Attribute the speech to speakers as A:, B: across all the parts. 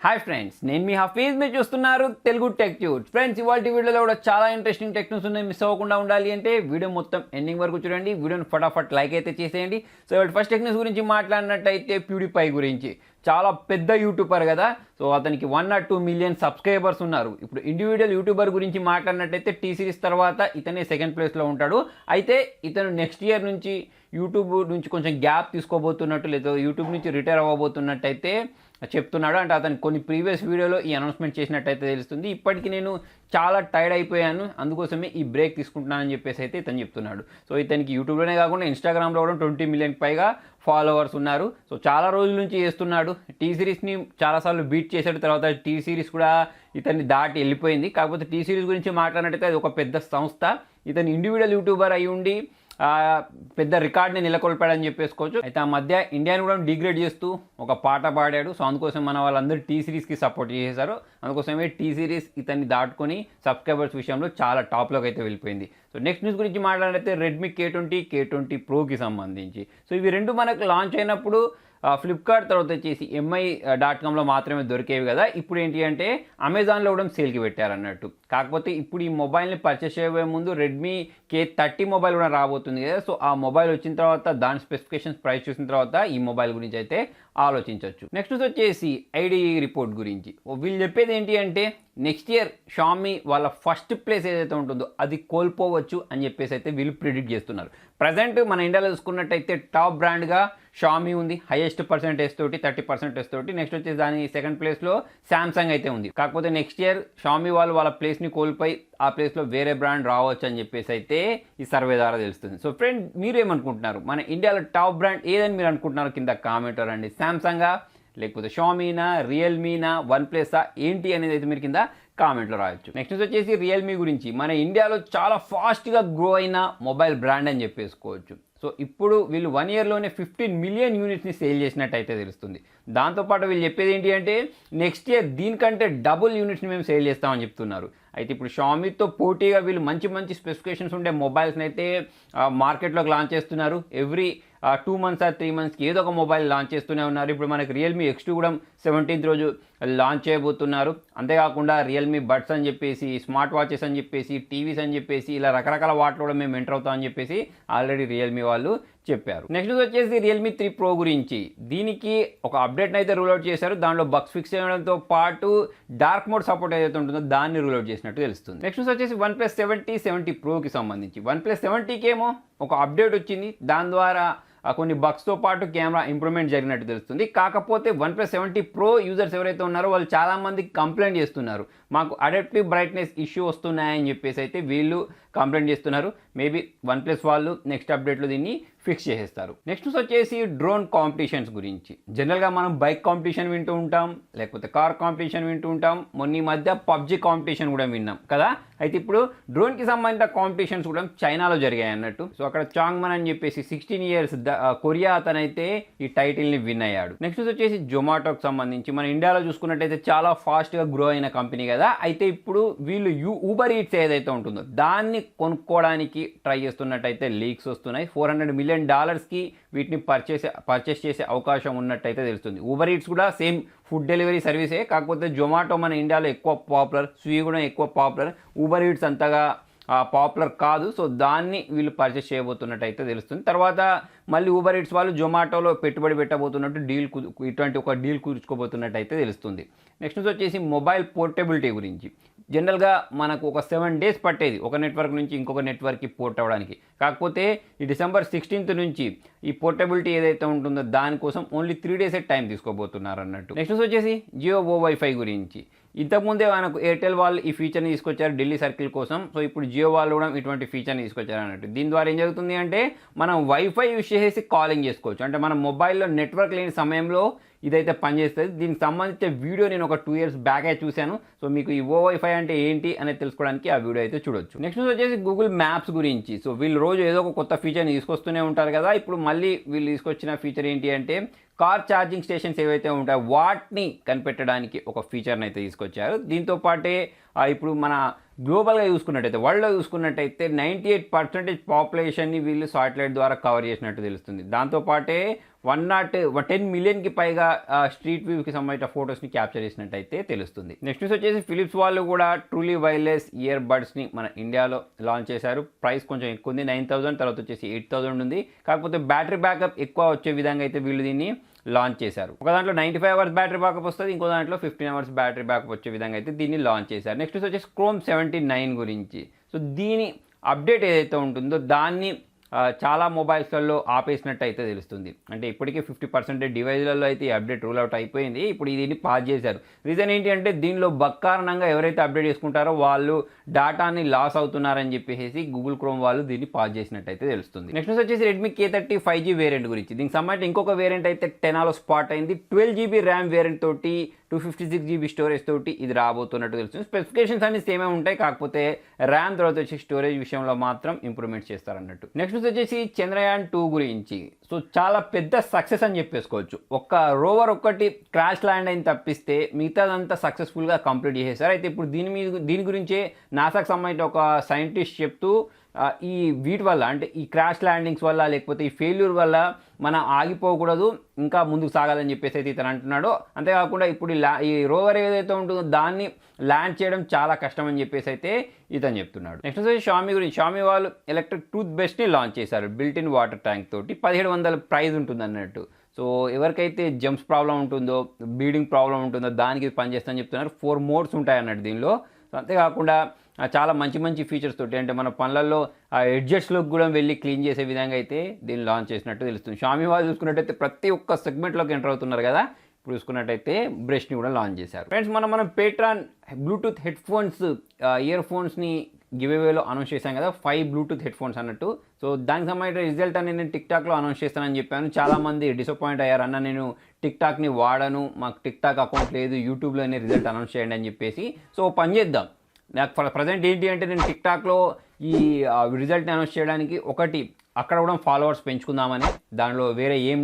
A: Hi friends, నేను మీ హఫీజ్. మీరు చూస్తున్నారు తెలుగు టెక్ న్యూస్. ఫ్రెండ్స్, ఇవాళ వీడియోలో కూడా చాలా ఇంట్రెస్టింగ్ టెక్ న్యూస్ ఉన్నాయి. మిస్ అవ్వకుండా ఉండాలి అంటే వీడియో మొత్తం ఎండింగ్ వరకు చూడండి. వీడియోని ఫటాఫట్ లైక్ అయితే చేసేయండి. సో ఇవాళ ఫస్ట్ టెక్ న్యూస్ గురించి మాట్లాడినట్టయితే ప్యూడిపై గురించి. చాలా పెద్ద యూట్యూబర్ కదా, సో అతనికి 1 or 2 మిలియన్ సబ్స్క్రైబర్స్ ఉన్నారు. ఇప్పుడు ఇండివిజువల్ యూట్యూబర్ గురించి మాట్లాడినట్టయితే టీ సిరీస్ తర్వాత ఇతనే సెకండ్ ప్లేస్లో ఉంటాడు. అయితే ఇతను నెక్స్ట్ ఇయర్ నుంచి యూట్యూబ్ నుంచి కొంచెం గ్యాప్ తీసుకోబోతున్నట్టు, లేదా యూట్యూబ్ నుంచి రిటైర్ అవ్వబోతున్నట్టయితే చెప్తున్నాడు. అంటే అతను కొన్ని ప్రీవియస్ వీడియోలో ఈ అనౌన్స్మెంట్ చేసినట్టయితే తెలుస్తుంది. ఇప్పటికి నేను చాలా టైర్డ్ అయిపోయాను, అందుకోసమే ఈ బ్రేక్ తీసుకుంటున్నానని చెప్పేసి అయితే ఇతను చెప్తున్నాడు. సో ఇతనికి యూట్యూబ్లోనే కాకుండా ఇన్స్టాగ్రామ్లో కూడా 20 మిలియన్ పైగా ఫాలోవర్స్ ఉన్నారు. సో చాలా రోజుల నుంచి చేస్తున్నాడు. టీ సిరీస్ని చాలాసార్లు బీట్ చేసాడు. తర్వాత టీ సిరీస్ కూడా ఇతన్ని దాటి వెళ్ళిపోయింది. కాకపోతే టీ సిరీస్ గురించి మాట్లాడినట్టయితే అది ఒక పెద్ద సంస్థ. ఇతను ఇండివిజువల్ యూట్యూబర్ అయి ఉండి పెద్ద రికార్డ్ని నెలకొల్పాడని చెప్పేసుకోవచ్చు. అయితే ఆ మధ్య ఇండియాని కూడా డిగ్రేడ్ చేస్తూ ఒక పాట పాడాడు. సో అందుకోసం మన వాళ్ళందరూ టీ సిరీస్కి సపోర్ట్ చేశారు. అందుకోసమే టీ సిరీస్ ఇతన్ని దాటుకొని సబ్స్క్రైబర్స్ విషయంలో చాలా టాప్లోకి అయితే వెళ్ళిపోయింది. సో నెక్స్ట్ న్యూస్ గురించి మాట్లాడితే రెడ్మీ K20 ప్రోకి సంబంధించి. సో ఇవి రెండు మనకు లాంచ్ అయినప్పుడు ఫ్లిప్కార్ట్ తర్వాత వచ్చేసి mi.comలో మాత్రమే దొరికేవి కదా. ఇప్పుడు ఏంటి అంటే అమెజాన్లో కూడా సేల్కి పెట్టారన్నట్టు. కాకపోతే ఇప్పుడు ఈ మొబైల్ని పర్చేస్ చేయబోయే ముందు రెడ్మీ K30 మొబైల్ కూడా రాబోతుంది కదా. సో ఆ మొబైల్ వచ్చిన తర్వాత దాని స్పెసిఫికేషన్స్ ప్రైస్ చూసిన తర్వాత ఈ మొబైల్ గురించి అయితే ఆలోచించవచ్చు. నెక్స్ట్ వచ్చేసి ఐడిఈ రిపోర్ట్ గురించి. వీళ్ళు చెప్పేది ఏంటి అంటే నెక్స్ట్ ఇయర్ షామీ వాళ్ళ ఫస్ట్ ప్లేస్ ఏదైతే ఉంటుందో అది కోల్పోవచ్చు అని చెప్పేసి అయితే వీళ్ళు ప్రిడిక్ట్ చేస్తున్నారు. ప్రజెంట్ మన ఇండియాలో చూసుకున్నట్టయితే టాప్ బ్రాండ్గా షామీ ఉంది, హైయెస్ట్ పర్సెంటేజ్ తోటి 30% తోటి. నెక్స్ట్ వచ్చేసి దాని సెకండ్ ప్లేస్లో శాంసంగ్ అయితే ఉంది. కాకపోతే నెక్స్ట్ ఇయర్ షామీ వాళ్ళు వాళ్ళ ప్లేస్ని కోల్పోయి ఆ ప్లేస్లో వేరే బ్రాండ్ రావచ్చు అని చెప్పేసి అయితే ఈ సర్వే ద్వారా తెలుస్తుంది. సో ఫ్రెండ్, మీరు ఏమనుకుంటున్నారు? మన ఇండియాలో టాప్ బ్రాండ్ ఏదని మీరు అనుకుంటున్నారు? కింద కామెంట్ రండి. శాంసంగా, లేకపోతే షామీనా, రియల్మీనా, వన్ ప్లస్సా, ఏంటి అనేది అయితే మీరు కింద కామెంట్లో రాయొచ్చు. నెక్స్ట్ వచ్చేసి రియల్మీ గురించి. మన ఇండియాలో చాలా ఫాస్ట్గా గ్రో అయిన మొబైల్ బ్రాండ్ అని చెప్పేసుకోవచ్చు. సో ఇప్పుడు వీళ్ళు 1 ఇయర్లోనే 15 మిలియన్ యూనిట్స్ని సేల్ చేసినట్టయితే తెలుస్తుంది. దాంతోపాటు వీళ్ళు చెప్పేది ఏంటి అంటే నెక్స్ట్ ఇయర్ దీనికంటే డబుల్ యూనిట్స్ని మేము సేల్ చేస్తామని చెప్తున్నారు. అయితే ఇప్పుడు షామీతో పోటీగా వీళ్ళు మంచి స్పెసిఫికేషన్స్ ఉండే మొబైల్స్ని అయితే మార్కెట్లోకి లాంచ్ చేస్తున్నారు. ఎవ్రీ 2 months or 3 monthsకి ఏదో ఒక మొబైల్ లాంచ్ చేస్తూనే ఉన్నారు. ఇప్పుడు మనకి రియల్మీ X2 కూడా 17th రోజు లాంచ్ చేయబోతున్నారు. అంతేకాకుండా రియల్మీ బడ్స్ అని చెప్పేసి, స్మార్ట్ వాచెస్ అని చెప్పేసి, టీవీస్ అని చెప్పేసి, ఇలా రకరకాల వాటిలో కూడా మేము ఎంటర్ అవుతామని చెప్పేసి ఆల్రెడీ రియల్మీ వాళ్ళు చెప్పారు. నెక్స్ట్ వచ్చేసి రియల్మీ 3 Pro గురించి. దీనికి ఒక అప్డేట్ని అయితే రూల్అవుట్ చేశారు. దాంట్లో బగ్స్ ఫిక్స్ చేయడంతో పాటు డార్క్ మోడ్ సపోర్ట్ ఏదైతే ఉంటుందో దాన్ని రూల్అవుట్ చేసినట్టు తెలుస్తుంది. నెక్స్ట్ వచ్చేసి OnePlus 70 Proకి సంబంధించి. OnePlus 70కి ఏమో ఒక అప్డేట్ వచ్చింది. దాని ద్వారా కొన్ని బగ్స్తో పాటు కెమెరా ఇంప్రూవ్మెంట్ జరిగినట్టు తెలుస్తుంది. కాకపోతే OnePlus 70 Pro యూజర్స్ ఎవరైతే ఉన్నారో వాళ్ళు చాలామంది కంప్లైంట్ చేస్తున్నారు, మాకు అడాప్టివ్ బ్రైట్నెస్ ఇష్యూ వస్తున్నాయని చెప్పేసి అయితే వీళ్ళు కంప్లైంట్ చేస్తున్నారు. మేబీ OnePlus వాళ్ళు నెక్స్ట్ అప్డేట్లో దీన్ని ఫిక్స్ చేసేస్తారు. నెక్స్ట్ వచ్చేసి డ్రోన్ కాంపిటీషన్స్ గురించి. జనరల్గా మనం బైక్ కాంపిటీషన్ వింటూ ఉంటాం, లేకపోతే కార్ కాంపిటీషన్ వింటూ ఉంటాం. మొన్న ఈ మధ్య PUBG కాంపిటీషన్ కూడా విన్నాం కదా. అయితే ఇప్పుడు డ్రోన్కి సంబంధించిన కాంపిటీషన్స్ కూడా చైనాలో జరిగాయి అన్నట్టు. సో అక్కడ చాంగ్మన్ అని చెప్పేసి 16 years కొరియా అతనైతే ఈ టైటిల్ని విన్ అయ్యాడు. నెక్స్ట్ వచ్చేసి జొమాటోకి సంబంధించి. మన ఇండియాలో చూసుకున్నట్టయితే చాలా ఫాస్ట్గా గ్రో అయిన కంపెనీ కదా. అయితే ఇప్పుడు వీళ్ళు ఊబర్ ఈట్స్ ఏదైతే ఉంటుందో దాన్ని కొనుక్కోవడానికి ట్రై చేస్తున్నట్టయితే లీక్స్ వస్తున్నాయి. $400 million వీటిని పర్చేస్ చేసే అవకాశం ఉన్నట్టయితే తెలుస్తుంది. ఊబర్ ఈట్స్ కూడా సేమ్ ఫుడ్ డెలివరీ సర్వీసే. కాకపోతే జొమాటో మన ఇండియాలో ఎక్కువ పాపులర్, స్విగ్గీ కూడా ఎక్కువ పాపులర్, ఊబర్ ఈట్స్ అంతగా పాపులర్ కాదు. సో దాన్ని వీళ్ళు పర్చేస్ చేయబోతున్నట్టయితే తెలుస్తుంది. తర్వాత మళ్ళీ ఊబర్ ఈట్స్ వాళ్ళు జొమాటోలో పెట్టుబడి పెట్టబోతున్నట్టు ఇటువంటి ఒక డీల్ కుదుర్చుకోబోతున్నట్టయితే తెలుస్తుంది. నెక్స్ట్ వచ్చేసి మొబైల్ పోర్టబిలిటీ గురించి. జనరల్గా మనకు ఒక 7 days పట్టేది ఒక నెట్వర్క్ నుంచి ఇంకొక నెట్వర్క్కి పోర్ట్ అవ్వడానికి. కాకపోతే ఈ December 16th నుంచి ఈ పోర్టబిలిటీ ఏదైతే ఉంటుందో దానికోసం ఓన్లీ 3 days టైం తీసుకోబోతున్నారు అన్నట్టు. నెక్స్ట్ వచ్చేసి జియో vowifi గురించి. ఇంతకుముందే మనకు ఎయిర్టెల్ వాళ్ళు ఈ ఫీచర్ని తీసుకొచ్చారు ఢిల్లీ సర్కిల్ కోసం. సో ఇప్పుడు జియో వాళ్ళు కూడా ఇటువంటి ఫీచర్ని తీసుకొచ్చారు అన్నట్టు. దీని ద్వారా ఏం జరుగుతుంది అంటే మనం వైఫై యూజ్ చేసి కాలింగ్ చేసుకోవచ్చు. అంటే మన మొబైల్లో నెట్వర్క్ లేని సమయంలో ఇదైతే పనిచేస్తుంది. దీనికి సంబంధించిన వీడియో నేను ఒక 2 years బ్యాకే చూశాను. సో మీకు ఈ vowifi అంటే ఏంటి అనేది తెలుసుకోవడానికి ఆ వీడియో అయితే చూడొచ్చు. నెక్స్ట్ వచ్చేసి గూగుల్ మ్యాప్స్ గురించి. సో వీళ్ళు రోజు ఏదో ఒక కొత్త ఫీచర్ని తీసుకొస్తూనే ఉంటారు కదా. ఇప్పుడు మళ్ళీ వీళ్ళు తీసుకొచ్చిన ఫీచర్ ఏంటి అంటే కార్ ఛార్జింగ్ స్టేషన్స్ ఏవైతే ఉంటాయో వాటిని కనిపెట్టడానికి ఒక ఫీచర్ని అయితే తీసుకొచ్చారు. దీంతో పాటే ఇప్పుడు మన గ్లోబల్గా చూసుకున్నట్టయితే వరల్డ్లో చూసుకున్నట్టయితే 98% పాపులేషన్ని వీళ్ళు శాటిలైట్ ద్వారా కవర్ చేసినట్టు తెలుస్తుంది. దాంతోపాటే 10 మిలియన్కి పైగా స్ట్రీట్ వ్యూకి సంబంధించిన ఫొటోస్ని క్యాప్చర్ చేసినట్టయితే తెలుస్తుంది. నెక్స్ట్ న్యూస్ వచ్చేసి ఫిలిప్స్ వాళ్ళు కూడా ట్రూలీ వైర్లెస్ ఇయర్ బడ్స్ని మన ఇండియాలో లాంచ్ చేశారు. ప్రైస్ కొంచెం ఎక్కువ ఉంది, 9,000, తర్వాత వచ్చేసి 8,000 ఉంది. కాకపోతే బ్యాటరీ బ్యాకప్ ఎక్కువ వచ్చే విధంగా అయితే వీళ్ళు దీన్ని లాంచ్ చేశారు. ఒక దాంట్లో 95 అవర్స్ బ్యాటరీ బ్యాకప్ వస్తుంది, ఇంకో దాంట్లో 15 అవర్స్ బ్యాటరీ బ్యాకప్ వచ్చే విధంగా అయితే దీన్ని లాంచ్ చేశారు. నెక్స్ట్ వచ్చేసి క్రోమ్ 79 గురించి. సో దీని అప్డేట్ ఏదైతే ఉంటుందో దాన్ని చాలా మొబైల్స్లలో ఆపేసినట్టు అయితే తెలుస్తుంది. అంటే ఇప్పటికే 50% డివైజ్లలో అయితే ఈ అప్డేట్ రూల్ అవుట్ అయిపోయింది. ఇప్పుడు దీన్ని పాస్ చేశారు. రీజన్ ఏంటి అంటే దీనిలో బగ్ కారణంగా ఎవరైతే అప్డేట్ చేసుకుంటారో వాళ్ళు డేటాని లాస్ అవుతున్నారని చెప్పేసి గూగుల్ క్రోమ్ వాళ్ళు దీన్ని పాస్ చేసినట్టు అయితే తెలుస్తుంది. నెక్స్ట్ వచ్చేసి రెడ్మీ k30 5G వేరియంట్ గురించి. దీనికి సంబంధించి ఇంకొక వేరియంట్ అయితే 10 స్పాట్ అయింది. 12GB ర్యామ్ వేరియంట్ తోటి 256GB స్టోరేజ్ తోటి ఇది రాబోతున్నట్టు తెలుస్తుంది. స్పెసిఫికేషన్స్ అన్ని సేమే ఉంటాయి, కాకపోతే ర్యామ్ తర్వాత వచ్చి స్టోరేజ్ విషయంలో మాత్రం ఇంప్రూవ్మెంట్ చేస్తారన్నట్టు. నెక్స్ట్ వచ్చేసి చంద్రయాన్ 2 గురించి. సో చాలా పెద్ద సక్సెస్ అని చెప్పేసుకోవచ్చు. ఒక్క రోవర్ ఒక్కటి క్రాష్ ల్యాండ్ అయిన తప్పిస్తే మిగతాదంతా సక్సెస్ఫుల్గా కంప్లీట్ చేసేసారు. అయితే ఇప్పుడు దీని గురించే నాసాకు సంబంధించిన ఒక సైంటిస్ట్ చెప్తూ ఈ వీటి వల్ల అంటే ఈ క్రాష్ ల్యాండింగ్స్ వల్ల లేకపోతే ఈ ఫెయిల్యూర్ వల్ల మనం ఆగిపోకూడదు, ఇంకా ముందుకు సాగాలని చెప్పేసి అయితే ఇతను అంటున్నాడు. అంతేకాకుండా ఇప్పుడు ఈ రోవర్ ఏదైతే ఉంటుందో దాన్ని ల్యాండ్ చేయడం చాలా కష్టం అని చెప్పేసి అయితే ఇతను చెప్తున్నాడు. నెక్స్ట్ వచ్చేసి షామీ గురించి. షామీ వాళ్ళు ఎలక్ట్రిక్ టూత్ బ్రష్ని లాంచ్ చేశారు. బిల్ట్ ఇన్ వాటర్ ట్యాంక్ తోటి 1700 ప్రైస్ ఉంటుంది అన్నట్టు. సో ఎవరికైతే జంప్స్ ప్రాబ్లం ఉంటుందో, బ్లీడింగ్ ప్రాబ్లం ఉంటుందో దానికి పనిచేస్తుందని చెప్తున్నారు. 4 మోడ్స్ ఉంటాయి అన్నట్టు దీనిలో. అంతేకాకుండా చాలా మంచి ఫీచర్స్ తోటి అంటే మన పనులలో ఆ ఎడ్జెట్స్లోకి కూడా వెళ్ళి క్లీన్ చేసే విధంగా అయితే దీన్ని లాంచ్ చేసినట్టు తెలుస్తుంది. షామీ వాళ్ళు చూసుకున్నట్టయితే ప్రతి ఒక్క సెగ్మెంట్లోకి ఎంటర్ అవుతున్నారు కదా. ఇప్పుడు చూసుకున్నట్టయితే బ్రష్ని కూడా లాంచ్ చేశారు. ఫ్రెండ్స్ మనం pTron Bluetooth headphones ear ఫోన్స్ని గివ్అవేలో అనౌన్స్ చేశాం కదా, 5 బ్లూటూత్ హెడ్ ఫోన్స్ అన్నట్టు. సో దానికి సంబంధించిన రిజల్ట్ అని నేను టిక్టాక్లో అనౌన్స్ చేస్తానని చెప్పాను. చాలామంది డిసప్పాయింట్ అయ్యారు. అన్న నేను టిక్టాక్ని వాడను, మాకు టిక్టాక్ అకౌంట్ లేదు, యూట్యూబ్లోనే రిజల్ట్ అనౌన్స్ చేయండి అని చెప్పేసి. సో పని చేద్దాం. నాకు ప్రజెంట్ ఏంటి అంటే నేను టిక్టాక్లో ఈ రిజల్ట్ని అనౌన్స్ చేయడానికి ఒకటి అక్కడ కూడా ఫాలోవర్స్ పెంచుకుందామని, దానిలో వేరే ఏం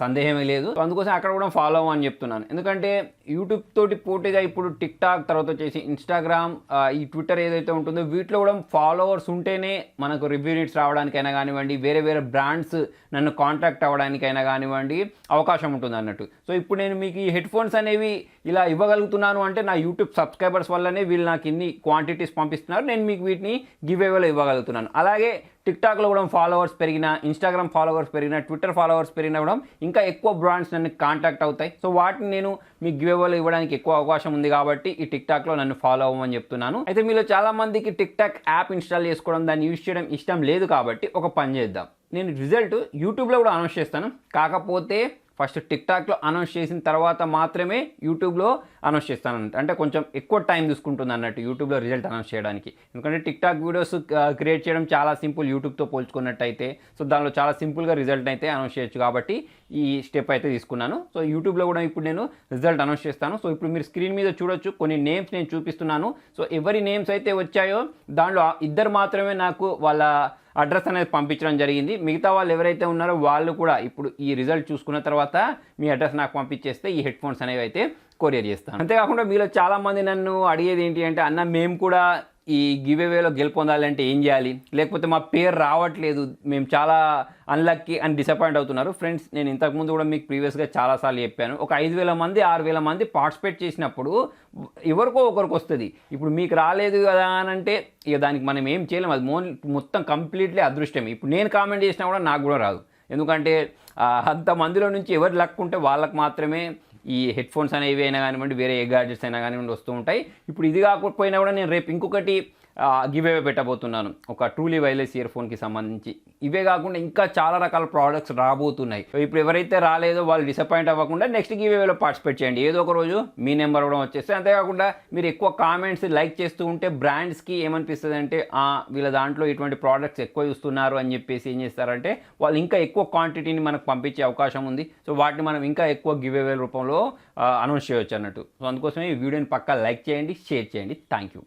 A: సందేహమే లేదు. సో అందుకోసం అక్కడ కూడా ఫాలో అవ్వమని చెప్తున్నాను. ఎందుకంటే యూట్యూబ్ తోటి పోటీగా ఇప్పుడు టిక్టాక్ తర్వాత వచ్చేసి ఇన్స్టాగ్రామ్ ఈ ట్విట్టర్ ఏదైతే ఉంటుందో వీటిలో కూడా ఫాలోవర్స్ ఉంటేనే మనకు రివ్యూ రేట్స్ రావడానికైనా కానివ్వండి, వేరే బ్రాండ్స్ నన్ను కాంటాక్ట్ అవ్వడానికైనా కానివ్వండి అవకాశం ఉంటుంది అన్నట్టు. సో ఇప్పుడు నేను మీకు ఈ హెడ్ ఫోన్స్ అనేవి ఇలా ఇవ్వగలుగుతున్నాను అంటే నా యూట్యూబ్ సబ్స్క్రైబర్స్ వల్లనే వీళ్ళు నాకు ఇన్ని క్వాంటిటీస్ పంపిస్తున్నారు. నేను మీకు వీటిని గివ్ అవేలో ఇవ్వగలుగుతున్నాను. అలాగే టిక్టాక్లో కూడా ఫాలోవర్స్ పెరిగినా, ఇన్స్టాగ్రామ్ ఫాలోవర్స్ పెరిగినా, ట్విట్టర్ ఫాలోవర్స్ పెరిగినా కూడా ఇంకా ఎక్కువ బ్రాండ్స్ నన్ను కాంటాక్ట్ అవుతాయి. సో వాటిని నేను మీకు గివ్ అవేలో ఇవ్వడానికి ఎక్కువ అవకాశం ఉంది కాబట్టి ఈ టిక్టాక్లో నన్ను ఫాలో అవ్వమని చెప్తున్నాను. అయితే మీలో చాలామందికి టిక్టాక్ యాప్ ఇన్స్టాల్ చేసుకోవడం, దాన్ని యూజ్ చేయడం ఇష్టం లేదు కాబట్టి ఒక పని చేద్దాం. నేను రిజల్ట్ యూట్యూబ్లో కూడా అనౌన్స్ చేస్తాను. కాకపోతే ఫస్ట్ టిక్టాక్లో అనౌన్స్ చేసిన తర్వాత మాత్రమే యూట్యూబ్లో అనౌన్స్ చేస్తాను. అంటే కొంచెం ఎక్కువ టైం తీసుకుంటుంది అన్నట్టు యూట్యూబ్లో రిజల్ట్ అనౌన్స్ చేయడానికి. ఎందుకంటే టిక్టాక్ వీడియోస్ క్రియేట్ చేయడం చాలా సింపుల్ యూట్యూబ్తో పోల్చుకున్నట్టయితే. సో దానిలో చాలా సింపుల్గా రిజల్ట్ అయితే అనౌన్స్ చేయొచ్చు కాబట్టి ఈ స్టెప్ అయితే తీసుకున్నాను. సో యూట్యూబ్లో కూడా ఇప్పుడు నేను రిజల్ట్ అనౌన్స్ చేస్తాను. సో ఇప్పుడు మీరు స్క్రీన్ మీద చూడొచ్చు, కొన్ని నేమ్స్ నేను చూపిస్తున్నాను. సో ఎవరి నేమ్స్ అయితే వచ్చాయో దానిలో 2 మాత్రమే నాకు వాళ్ళ అడ్రస్ అనేది పంపించడం జరిగింది. మిగతా వాళ్ళు ఎవరైతే ఉన్నారో వాళ్ళు కూడా ఇప్పుడు ఈ రిజల్ట్ చూసుకున్న తర్వాత మీ అడ్రస్ నాకు పంపించేస్తే ఈ హెడ్ ఫోన్స్ అనేవి అయితే కొరియర్ చేస్తాను. అంతేకాకుండా మీలో చాలామంది నన్ను అడిగేది ఏంటి అంటే అన్న మేము కూడా ఈ గివ్ అవేలో గెలుపొందాలంటే ఏం చేయాలి, లేకపోతే మా పేరు రావట్లేదు, మేము చాలా అన్లక్కీ అని డిసప్పాయింట్ అవుతున్నారు. ఫ్రెండ్స్ నేను ఇంతకుముందు కూడా మీకు ప్రీవియస్గా చాలాసార్లు చెప్పాను. ఒక 5,000 మంది 6,000 మంది పార్టిసిపేట్ చేసినప్పుడు ఎవరికో ఒకరికి వస్తుంది. ఇప్పుడు మీకు రాలేదు కదా అని అంటే ఇక దానికి మనం ఏం చేయలేము. అది మొత్తం కంప్లీట్లీ అదృష్టం. ఇప్పుడు నేను కామెంట్ చేసినా కూడా నాకు కూడా రాదు. ఎందుకంటే అంతమందిలో నుంచి ఎవరు లక్ ఉంటే వాళ్ళకి మాత్రమే ఈ హెడ్ ఫోన్స్ అనేవి అయినా కానివ్వండి, వేరే ఏ గ్యాడ్జెట్స్ అయినా కానివ్వండి వస్తూ ఉంటాయి. ఇప్పుడు ఇది కాకపోయినా కూడా నేను రేపు ఇంకొకటి గివ్ అవే పెట్టబోతున్నాను, ఒక ట్రూలీ వైర్లెస్ ఇయర్ ఫోన్కి సంబంధించి. ఇవే కాకుండా ఇంకా చాలా రకాల ప్రోడక్ట్స్ రాబోతున్నాయి. సో ఇప్పుడు ఎవరైతే రాలేదో వాళ్ళు డిసప్పాయింట్ అవ్వకుండా నెక్స్ట్ గివ్ అవేలో పార్టిసిపేట్ చేయండి. ఏదో ఒక రోజు మీ నెంబర్ కూడా వచ్చేస్తే. అంతేకాకుండా మీరు ఎక్కువ కామెంట్స్ లైక్ చేస్తూ ఉంటే బ్రాండ్స్కి ఏమనిపిస్తుంది అంటే వీళ్ళ దాంట్లో ఇటువంటి ప్రోడక్ట్స్ ఎక్కువ చూస్తున్నారు అని చెప్పేసి ఏం చేస్తారంటే వాళ్ళు ఇంకా ఎక్కువ క్వాంటిటీని మనకు పంపించే అవకాశం ఉంది. సో వాటిని మనం ఇంకా ఎక్కువ గివ్ అవే రూపంలో అనౌన్స్ చేయవచ్చు అన్నట్టు. సో అందుకోసమే ఈ వీడియోని పక్కా లైక్ చేయండి, షేర్ చేయండి. Thank you.